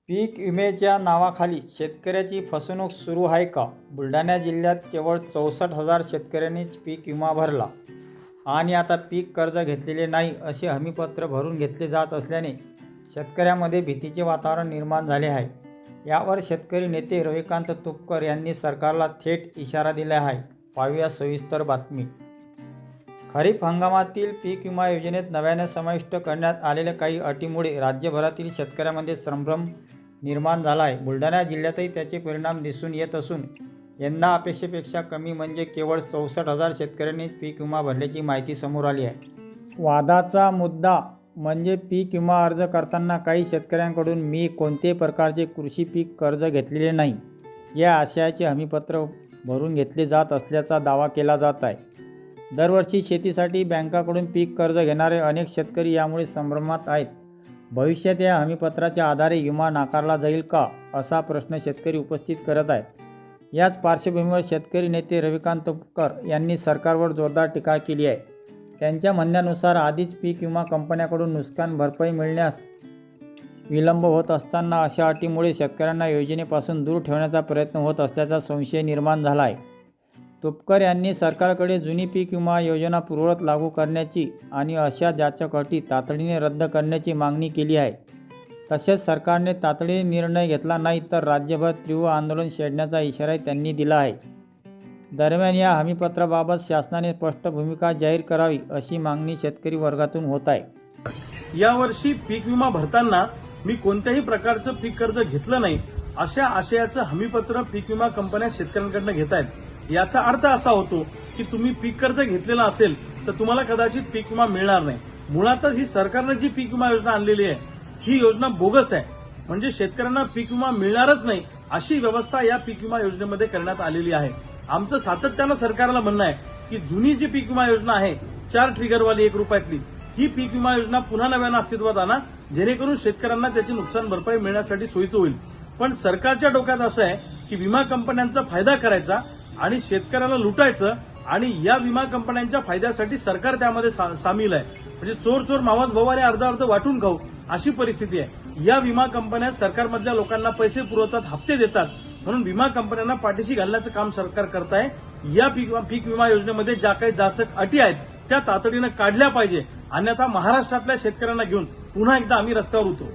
पीक विम्याच्या नावाखाली शेतकऱ्याची फसवणूक सुरू आहे का? बुलढाणा जिल्ह्यात केवळ 64,000 शेतकऱ्यांनीच पीक विमा भरला आणि आता पीक कर्ज घेतलेले नाही असे हमीपत्र भरून घेतले जात असल्याने शेतकऱ्यांमध्ये भीतीचे वातावरण निर्माण झाले आहे. यावर शेतकरी नेते रविकांत तुपकर यांनी सरकारला थेट इशारा दिला आहे. पाहूया सविस्तर बातमी. खरीप हंगामातील पीक विमा योजनेत नव्याने समाविष्ट करण्यात आलेल्या काही अटीमुळे राज्यभरातील शेतकऱ्यांमध्ये संभ्रम निर्माण झाला आहे. बुलढाणा जिल्ह्यातही त्याचे परिणाम दिसून येत असून यंदा अपेक्षेपेक्षा कमी म्हणजे केवळ 64,000 शेतकऱ्यांनी पीक विमा भरल्याची माहिती समोर आली आहे. वादाचा मुद्दा म्हणजे पीक विमा अर्ज करताना काही शेतकऱ्यांकडून मी कोणत्याही प्रकारचे कृषी पीक कर्ज घेतलेले नाही या आशयाचे हमीपत्र भरून घेतले जात असल्याचा दावा केला जात आहे. दरवर्षी शेतीसाठी बँकाकडून पीक कर्ज घेणारे अनेक शेतकरी यामुळे संभ्रमात आहेत. भविष्यात या हमीपत्राच्या आधारे विमा नाकारला जाईल का असा प्रश्न शेतकरी उपस्थित करत आहेत. याच पार्श्वभूमीवर शेतकरी नेते रविकांत तुपकर यांनी सरकारवर जोरदार टीका केली आहे. त्यांच्या म्हणण्यानुसार आधीच पीक विमा कंपन्यांकडून नुकसान भरपाई मिळण्यास विलंब होत असताना अशा अटीमुळे शेतकऱ्यांना योजनेपासून दूर ठेवण्याचा प्रयत्न होत असल्याचा संशय निर्माण झाला आहे. तुपकर यांनी सरकारकडे जुनी पीक विमा योजना पूर्ववत लागू करण्याची आणि अशा जाचक अटी तातडीने रद्द करण्याची मागणी केली आहे. तसेच सरकारने तातडीने निर्णय घेतला नाही तर राज्यभर तीव्र आंदोलन छेडण्याचा इशाराही त्यांनी दिला आहे. दरम्यान या हमीपत्राबाबत शासनाने स्पष्ट भूमिका जाहीर करावी अशी मागणी शेतकरी वर्गातून होत आहे. यावर्षी पीक विमा भरताना मी कोणत्याही प्रकारचं पीक कर्ज घेतलं नाही अशा आशयाचं हमीपत्र पीक विमा कंपन्या शेतकऱ्यांकडून घेत आहेत. याचा अर्थ असा होतो की तुम्ही पीक कर्ज घेतलेला असेल तर तुम्हाला कदाचित पीक विमा मिळणार नाही. मुळातच ही सरकारनं जी पीक विमा योजना आणलेली आहे ही योजना बोगस आहे. म्हणजे शेतकऱ्यांना पीक विमा मिळणारच नाही अशी व्यवस्था या पीक विमा योजनेमध्ये करण्यात आलेली आहे. आमचं सातत्यानं सरकारला म्हणणं आहे की जुनी जी पीक विमा योजना आहे 4 ट्रिगरवाली 1 रुपयातली ही पीक विमा योजना पुन्हा नव्यानं अस्तित्वात आणा जेणेकरून शेतकऱ्यांना त्याची नुकसान भरपाई मिळण्यासाठी सोयीचं होईल. पण सरकारच्या डोक्यात असं आहे की विमा कंपन्यांचा फायदा करायचा आणि शेतकऱ्याला लुटायचं आणि या विमा कंपन्यांच्या फायद्यासाठी सरकार त्यामध्ये सामील आहे. म्हणजे चोर चोर मावस भाऊ आणि अर्ध अर्ध वाटून खाऊ अशी परिस्थिती आहे. या विमा कंपन्या सरकारमधल्या लोकांना पैसे पुरवतात, हप्ते देतात, म्हणून विमा कंपन्यांना पाठीशी घालण्याचं काम सरकार करत आहे. या पीक विमा योजनेमध्ये ज्या काही जाचक अटी आहेत त्या तातडीनं काढल्या पाहिजे, अन्यथा महाराष्ट्रातल्या शेतकऱ्यांना घेऊन पुन्हा एकदा आम्ही रस्त्यावर उतरू.